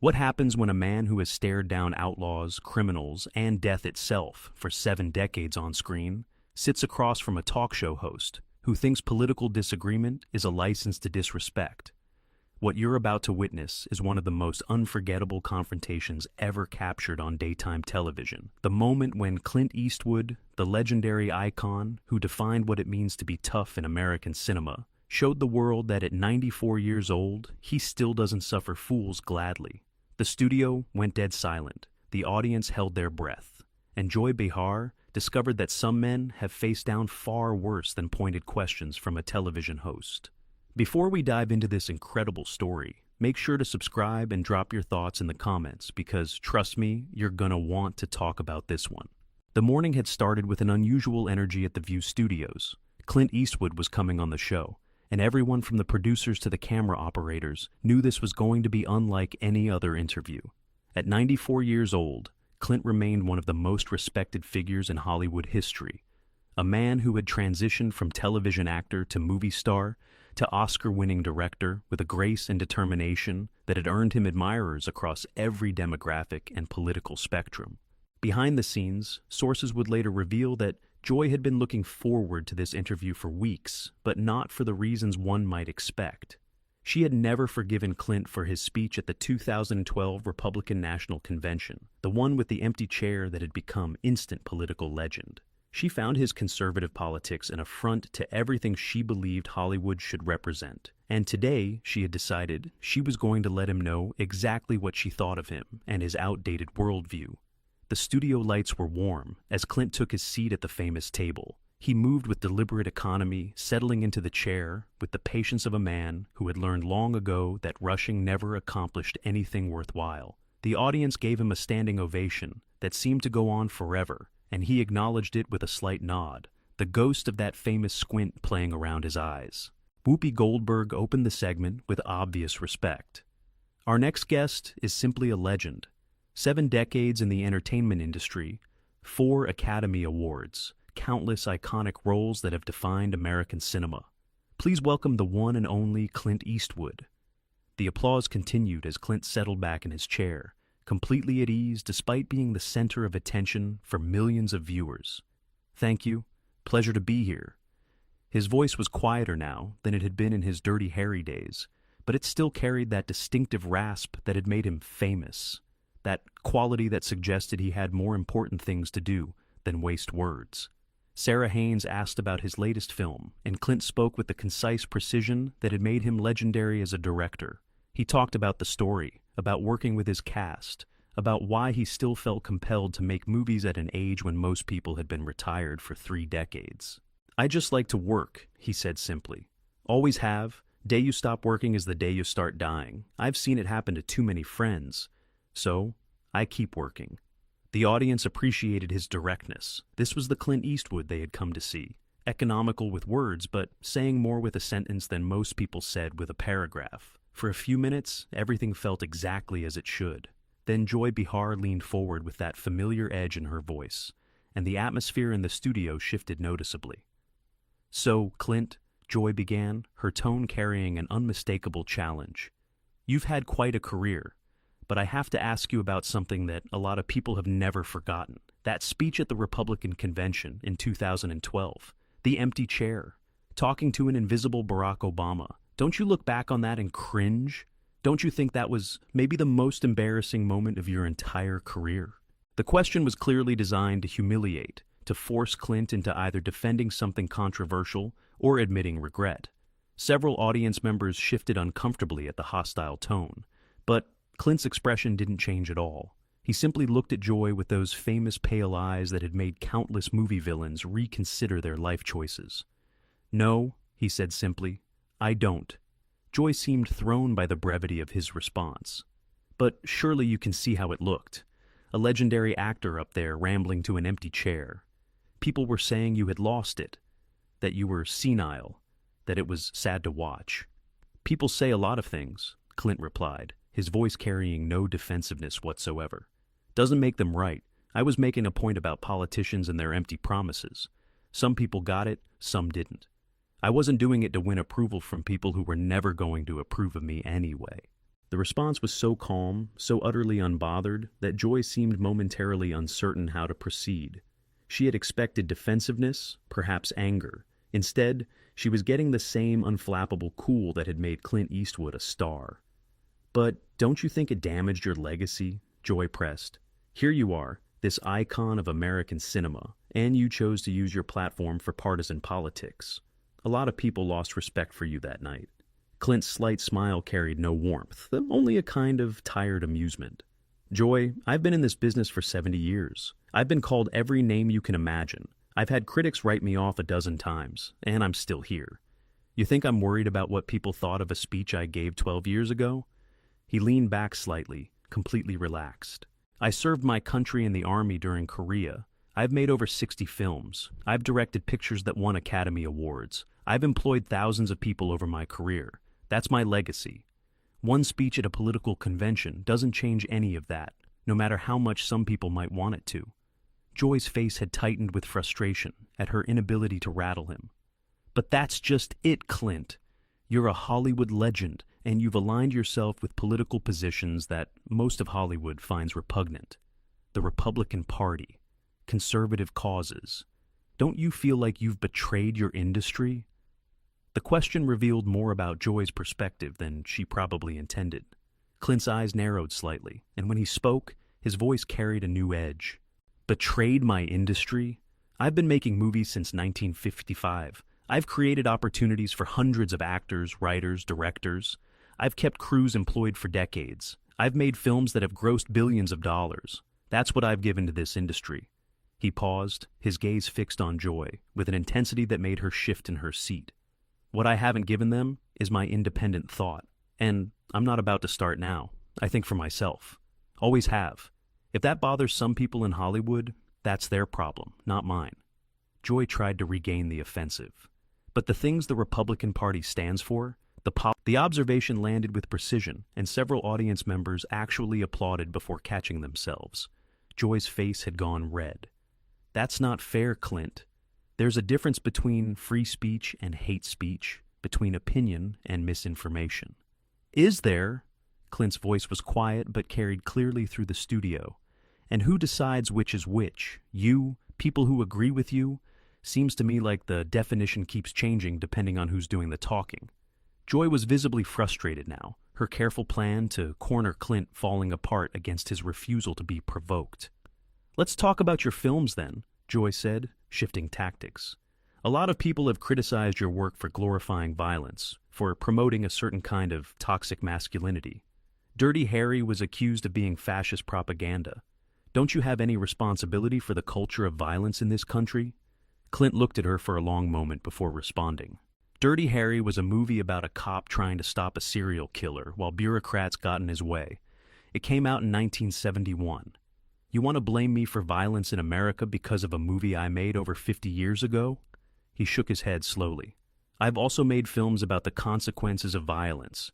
What happens when a man who has stared down outlaws, criminals, and death itself for 7 decades on screen sits across from a talk show host who thinks political disagreement is a license to disrespect? What you're about to witness is one of the most unforgettable confrontations ever captured on daytime television. The moment when Clint Eastwood, the legendary icon who defined what it means to be tough in American cinema, showed the world that at 94 years old, he still doesn't suffer fools gladly. The studio went dead silent, the audience held their breath, and Joy Behar discovered that some men have faced down far worse than pointed questions from a television host. Before we dive into this incredible story, make sure to subscribe and drop your thoughts in the comments because, trust me, you're gonna want to talk about this one. The morning had started with an unusual energy at the View studios. Clint Eastwood was coming on the show, and everyone from the producers to the camera operators knew this was going to be unlike any other interview. At 94 years old, Clint remained one of the most respected figures in Hollywood history, a man who had transitioned from television actor to movie star to Oscar-winning director with a grace and determination that had earned him admirers across every demographic and political spectrum. Behind the scenes, sources would later reveal that Joy had been looking forward to this interview for weeks, but not for the reasons one might expect. She had never forgiven Clint for his speech at the 2012 Republican National Convention, the one with the empty chair that had become instant political legend. She found his conservative politics an affront to everything she believed Hollywood should represent, and today she had decided she was going to let him know exactly what she thought of him and his outdated worldview. The studio lights were warm as Clint took his seat at the famous table. He moved with deliberate economy, settling into the chair with the patience of a man who had learned long ago that rushing never accomplished anything worthwhile. The audience gave him a standing ovation that seemed to go on forever, and he acknowledged it with a slight nod, the ghost of that famous squint playing around his eyes. Whoopi Goldberg opened the segment with obvious respect. Our next guest is simply a legend. 7 decades in the entertainment industry, 4 Academy Awards, countless iconic roles that have defined American cinema. Please welcome the one and only Clint Eastwood. The applause continued as Clint settled back in his chair, completely at ease despite being the center of attention for millions of viewers. Thank you. Pleasure to be here. His voice was quieter now than it had been in his Dirty Harry days, but it still carried that distinctive rasp that had made him famous. That quality that suggested he had more important things to do than waste words. Sarah Haynes asked about his latest film, and Clint spoke with the concise precision that had made him legendary as a director. He talked about the story, about working with his cast, about why he still felt compelled to make movies at an age when most people had been retired for 3 decades. "I just like to work," he said simply. "Always have. Day you stop working is the day you start dying. I've seen it happen to too many friends. So, I keep working." The audience appreciated his directness. This was the Clint Eastwood they had come to see. Economical with words, but saying more with a sentence than most people said with a paragraph. For a few minutes, everything felt exactly as it should. Then Joy Behar leaned forward with that familiar edge in her voice, and the atmosphere in the studio shifted noticeably. "So, Clint," Joy began, her tone carrying an unmistakable challenge. "You've had quite a career. But I have to ask you about something that a lot of people have never forgotten. That speech at the Republican convention in 2012. The empty chair. Talking to an invisible Barack Obama. Don't you look back on that and cringe? Don't you think that was maybe the most embarrassing moment of your entire career?" The question was clearly designed to humiliate, to force Clint into either defending something controversial or admitting regret. Several audience members shifted uncomfortably at the hostile tone, but Clint's expression didn't change at all. He simply looked at Joy with those famous pale eyes that had made countless movie villains reconsider their life choices. "No," he said simply, "I don't." Joy seemed thrown by the brevity of his response. "But surely you can see how it looked. A legendary actor up there rambling to an empty chair. People were saying you had lost it, that you were senile, that it was sad to watch." "People say a lot of things," Clint replied, his voice carrying no defensiveness whatsoever. "Doesn't make them right. I was making a point about politicians and their empty promises. Some people got it, some didn't. I wasn't doing it to win approval from people who were never going to approve of me anyway." The response was so calm, so utterly unbothered, that Joy seemed momentarily uncertain how to proceed. She had expected defensiveness, perhaps anger. Instead, she was getting the same unflappable cool that had made Clint Eastwood a star. "But don't you think it damaged your legacy?" Joy pressed. "Here you are, this icon of American cinema, and you chose to use your platform for partisan politics. A lot of people lost respect for you that night." Clint's slight smile carried no warmth, only a kind of tired amusement. "Joy, I've been in this business for 70 years. I've been called every name you can imagine. I've had critics write me off a dozen times, and I'm still here. You think I'm worried about what people thought of a speech I gave 12 years ago?" He leaned back slightly, completely relaxed. "I served my country in the army during Korea. I've made over 60 films. I've directed pictures that won Academy Awards. I've employed thousands of people over my career. That's my legacy. One speech at a political convention doesn't change any of that, no matter how much some people might want it to." Joy's face had tightened with frustration at her inability to rattle him. "But that's just it, Clint. You're a Hollywood legend, and you've aligned yourself with political positions that most of Hollywood finds repugnant. The Republican Party, conservative causes. Don't you feel like you've betrayed your industry?" The question revealed more about Joy's perspective than she probably intended. Clint's eyes narrowed slightly, and when he spoke, his voice carried a new edge. "Betrayed my industry? I've been making movies since 1955. I've created opportunities for hundreds of actors, writers, directors. I've kept crews employed for decades. I've made films that have grossed billions of dollars. That's what I've given to this industry." He paused, his gaze fixed on Joy, with an intensity that made her shift in her seat. "What I haven't given them is my independent thought. And I'm not about to start now. I think for myself. Always have. If that bothers some people in Hollywood, that's their problem, not mine." Joy tried to regain the offensive. "But the things the Republican Party stands for, the observation landed with precision, and several audience members actually applauded before catching themselves. Joy's face had gone red. "That's not fair, Clint. There's a difference between free speech and hate speech, between opinion and misinformation." "Is there?" Clint's voice was quiet but carried clearly through the studio. "And who decides which is which? You? People who agree with you? Seems to me like the definition keeps changing depending on who's doing the talking." Joy was visibly frustrated now, her careful plan to corner Clint falling apart against his refusal to be provoked. "Let's talk about your films then," Joy said, shifting tactics. "A lot of people have criticized your work for glorifying violence, for promoting a certain kind of toxic masculinity. Dirty Harry was accused of being fascist propaganda. Don't you have any responsibility for the culture of violence in this country?" Clint looked at her for a long moment before responding. "Dirty Harry was a movie about a cop trying to stop a serial killer while bureaucrats got in his way. It came out in 1971. You want to blame me for violence in America because of a movie I made over 50 years ago?" He shook his head slowly. "I've also made films about the consequences of violence.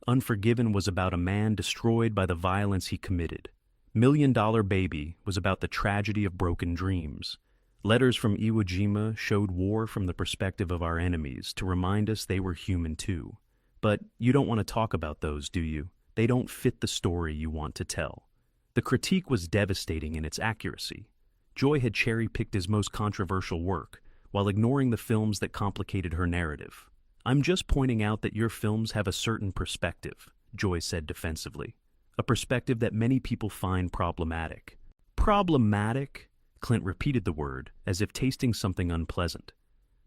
Unforgiven was about a man destroyed by the violence he committed. $1 Million Baby was about the tragedy of broken dreams. Letters from Iwo Jima showed war from the perspective of our enemies to remind us they were human too. But you don't want to talk about those, do you? They don't fit the story you want to tell." The critique was devastating in its accuracy. Joy had cherry-picked his most controversial work, while ignoring the films that complicated her narrative. "I'm just pointing out that your films have a certain perspective," Joy said defensively. "A perspective that many people find problematic." "Problematic?" Clint repeated the word, as if tasting something unpleasant.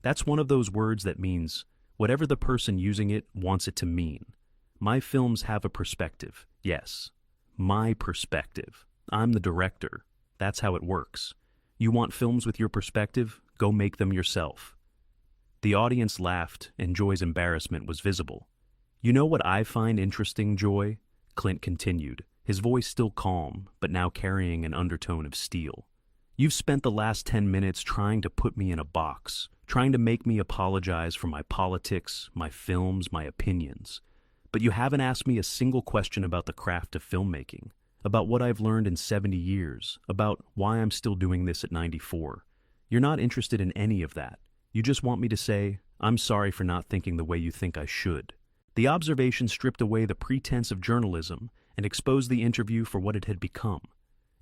"That's one of those words that means whatever the person using it wants it to mean. My films have a perspective, yes. My perspective. I'm the director. That's how it works. You want films with your perspective? Go make them yourself." The audience laughed, and Joy's embarrassment was visible. "You know what I find interesting, Joy?" Clint continued, his voice still calm, but now carrying an undertone of steel. "You've spent the last 10 minutes trying to put me in a box, trying to make me apologize for my politics, my films, my opinions. But you haven't asked me a single question about the craft of filmmaking, about what I've learned in 70 years, about why I'm still doing this at 94. You're not interested in any of that. You just want me to say, I'm sorry for not thinking the way you think I should." The observation stripped away the pretense of journalism and exposed the interview for what it had become,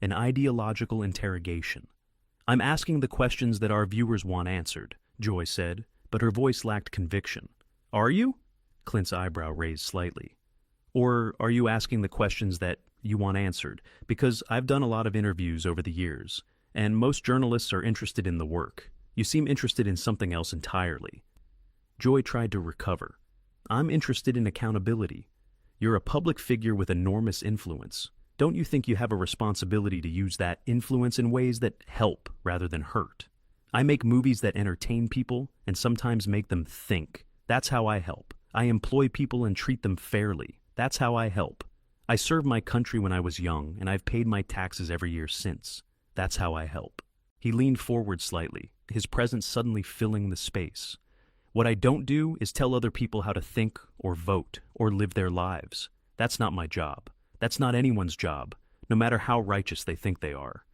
an ideological interrogation. "I'm asking the questions that our viewers want answered," Joy said, but her voice lacked conviction. "Are you?" Clint's eyebrow raised slightly. "Or are you asking the questions that you want answered? Because I've done a lot of interviews over the years, and most journalists are interested in the work. You seem interested in something else entirely." Joy tried to recover. "I'm interested in accountability. You're a public figure with enormous influence. Don't you think you have a responsibility to use that influence in ways that help rather than hurt? I make movies that entertain people and sometimes make them think. That's how I help. I employ people and treat them fairly. That's how I help. I served my country when I was young, and I've paid my taxes every year since. That's how I help." He leaned forward slightly, his presence suddenly filling the space. "What I don't do is tell other people how to think or vote or live their lives. That's not my job. That's not anyone's job, no matter how righteous they think they are."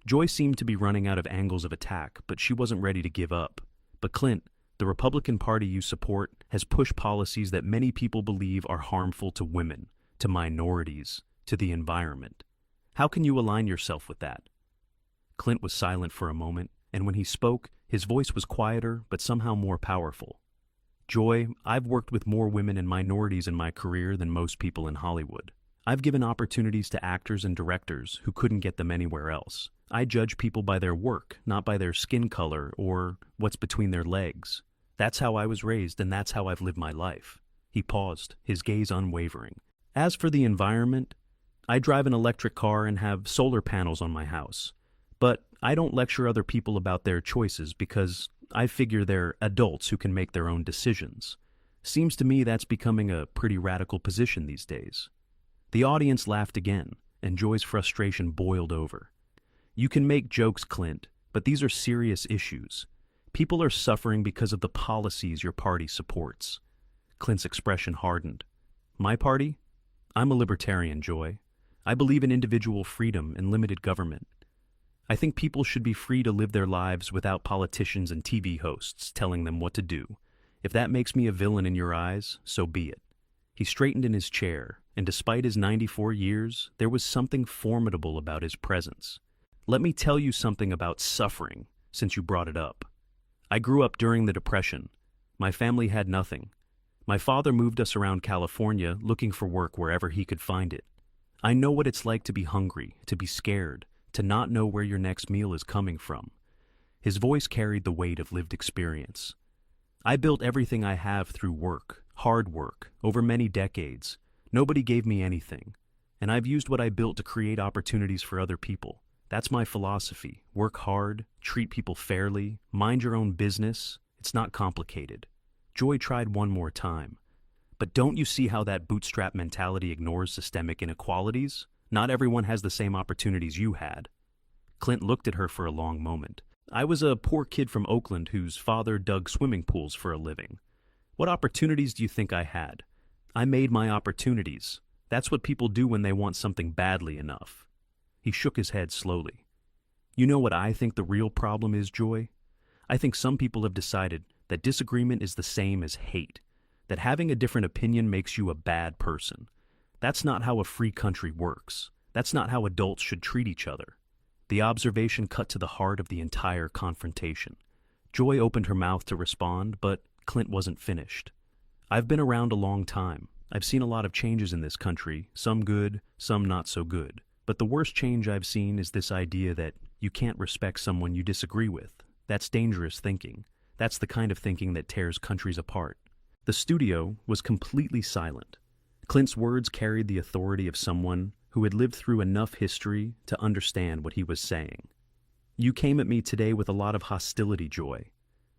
Joy seemed to be running out of angles of attack, but she wasn't ready to give up. "But Clint, the Republican Party you support has pushed policies that many people believe are harmful to women, to minorities, to the environment. How can you align yourself with that?" Clint was silent for a moment, and when he spoke, his voice was quieter but somehow more powerful. "Joy, I've worked with more women and minorities in my career than most people in Hollywood. I've given opportunities to actors and directors who couldn't get them anywhere else. I judge people by their work, not by their skin color or what's between their legs. That's how I was raised, and that's how I've lived my life." He paused, his gaze unwavering. "As for the environment, I drive an electric car and have solar panels on my house. But I don't lecture other people about their choices because I figure they're adults who can make their own decisions. Seems to me that's becoming a pretty radical position these days." The audience laughed again, and Joy's frustration boiled over. "You can make jokes, Clint, but these are serious issues. People are suffering because of the policies your party supports." Clint's expression hardened. "My party? I'm a libertarian, Joy. I believe in individual freedom and limited government. I think people should be free to live their lives without politicians and TV hosts telling them what to do. If that makes me a villain in your eyes, so be it." He straightened in his chair, and despite his 94 years, there was something formidable about his presence. "Let me tell you something about suffering, since you brought it up. I grew up during the Depression. My family had nothing. My father moved us around California looking for work wherever he could find it. I know what it's like to be hungry, to be scared, to not know where your next meal is coming from." His voice carried the weight of lived experience. "I built everything I have through work, hard work, over many decades. Nobody gave me anything, and I've used what I built to create opportunities for other people. That's my philosophy. Work hard, treat people fairly, mind your own business. It's not complicated." Joy tried one more time. "But don't you see how that bootstrap mentality ignores systemic inequalities? Not everyone has the same opportunities you had." Clint looked at her for a long moment. "I was a poor kid from Oakland whose father dug swimming pools for a living. What opportunities do you think I had? I made my opportunities. That's what people do when they want something badly enough." He shook his head slowly. "You know what I think the real problem is, Joy? I think some people have decided that disagreement is the same as hate, that having a different opinion makes you a bad person. That's not how a free country works. That's not how adults should treat each other." The observation cut to the heart of the entire confrontation. Joy opened her mouth to respond, but Clint wasn't finished. "I've been around a long time. I've seen a lot of changes in this country, some good, some not so good. But the worst change I've seen is this idea that you can't respect someone you disagree with. That's dangerous thinking. That's the kind of thinking that tears countries apart." The studio was completely silent. Clint's words carried the authority of someone who had lived through enough history to understand what he was saying. "You came at me today with a lot of hostility, Joy.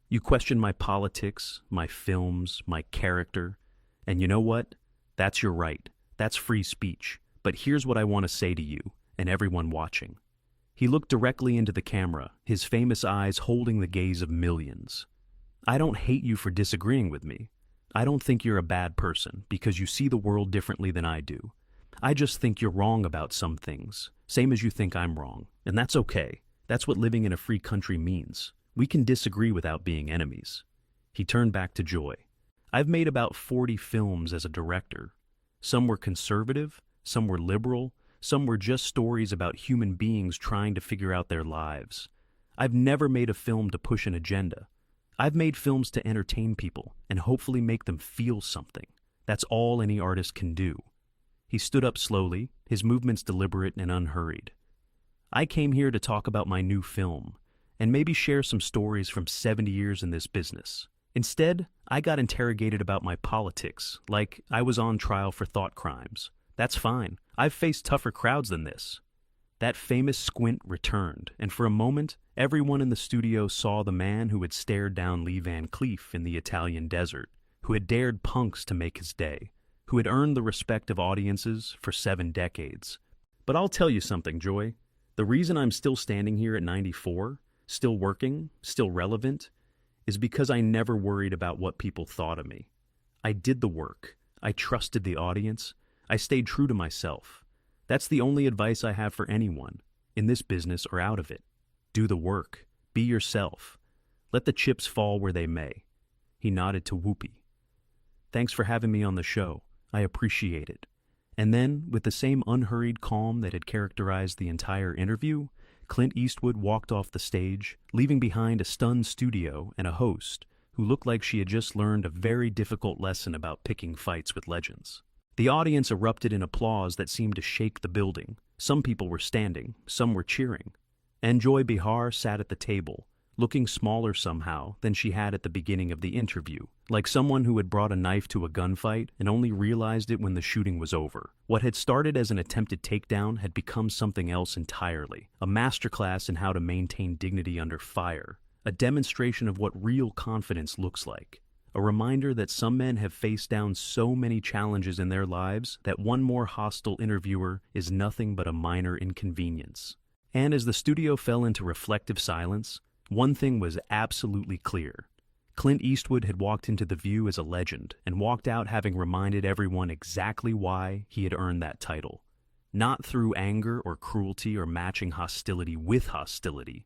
You questioned my politics, my films, my character. And you know what? That's your right. That's free speech. But here's what I want to say to you and everyone watching." He looked directly into the camera, his famous eyes holding the gaze of millions. "I don't hate you for disagreeing with me. I don't think you're a bad person because you see the world differently than I do. I just think you're wrong about some things, same as you think I'm wrong. And that's okay. That's what living in a free country means. We can disagree without being enemies." He turned back to Joy. I've made about 40 films as a director. Some were conservative, some were liberal, some were just stories about human beings trying to figure out their lives. I've never made a film to push an agenda. I've made films to entertain people and hopefully make them feel something. That's all any artist can do. He stood up slowly, his movements deliberate and unhurried. I came here to talk about my new film, and maybe share some stories from 70 years in this business. Instead, I got interrogated about my politics, like I was on trial for thought crimes. That's fine. I've faced tougher crowds than this. That famous squint returned, and for a moment, everyone in the studio saw the man who had stared down Lee Van Cleef in the Italian desert, who had dared punks to make his day, who had earned the respect of audiences for 7 decades. But I'll tell you something, Joy. The reason I'm still standing here at 94, still working, still relevant, is because I never worried about what people thought of me. I did the work. I trusted the audience. I stayed true to myself. That's the only advice I have for anyone, in this business or out of it. Do the work. Be yourself. Let the chips fall where they may. He nodded to Whoopi. Thanks for having me on the show. I appreciate it. And then, with the same unhurried calm that had characterized the entire interview, Clint Eastwood walked off the stage, leaving behind a stunned studio and a host who looked like she had just learned a very difficult lesson about picking fights with legends. The audience erupted in applause that seemed to shake the building. Some people were standing, some were cheering. And Joy Behar sat at the table, looking smaller somehow than she had at the beginning of the interview, like someone who had brought a knife to a gunfight and only realized it when the shooting was over. What had started as an attempted takedown had become something else entirely, a masterclass in how to maintain dignity under fire, a demonstration of what real confidence looks like, a reminder that some men have faced down so many challenges in their lives that one more hostile interviewer is nothing but a minor inconvenience. And as the studio fell into reflective silence, one thing was absolutely clear. Clint Eastwood had walked into The View as a legend and walked out having reminded everyone exactly why he had earned that title. Not through anger or cruelty or matching hostility with hostility,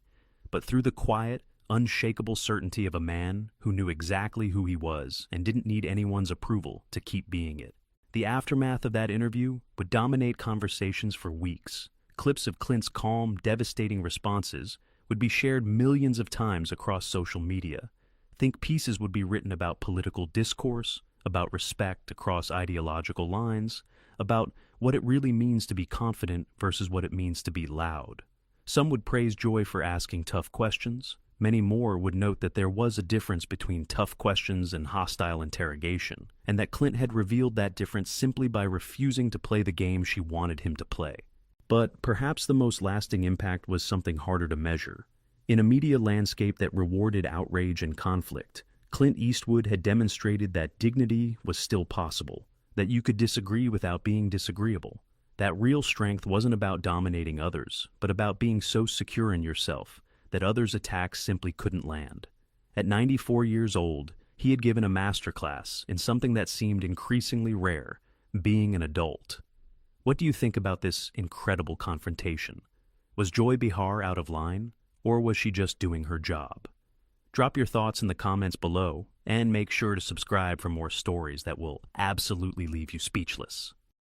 but through the quiet, unshakable certainty of a man who knew exactly who he was and didn't need anyone's approval to keep being it. The aftermath of that interview would dominate conversations for weeks. Clips of Clint's calm, devastating responses would be shared millions of times across social media. Think pieces would be written about political discourse, about respect across ideological lines, about what it really means to be confident versus what it means to be loud. Some would praise Joy for asking tough questions. Many more would note that there was a difference between tough questions and hostile interrogation, and that Clint had revealed that difference simply by refusing to play the game she wanted him to play. But perhaps the most lasting impact was something harder to measure. In a media landscape that rewarded outrage and conflict, Clint Eastwood had demonstrated that dignity was still possible, that you could disagree without being disagreeable, that real strength wasn't about dominating others, but about being so secure in yourself that others' attacks simply couldn't land. At 94 years old, he had given a masterclass in something that seemed increasingly rare, being an adult. What do you think about this incredible confrontation? Was Joy Behar out of line, or was she just doing her job? Drop your thoughts in the comments below, and make sure to subscribe for more stories that will absolutely leave you speechless.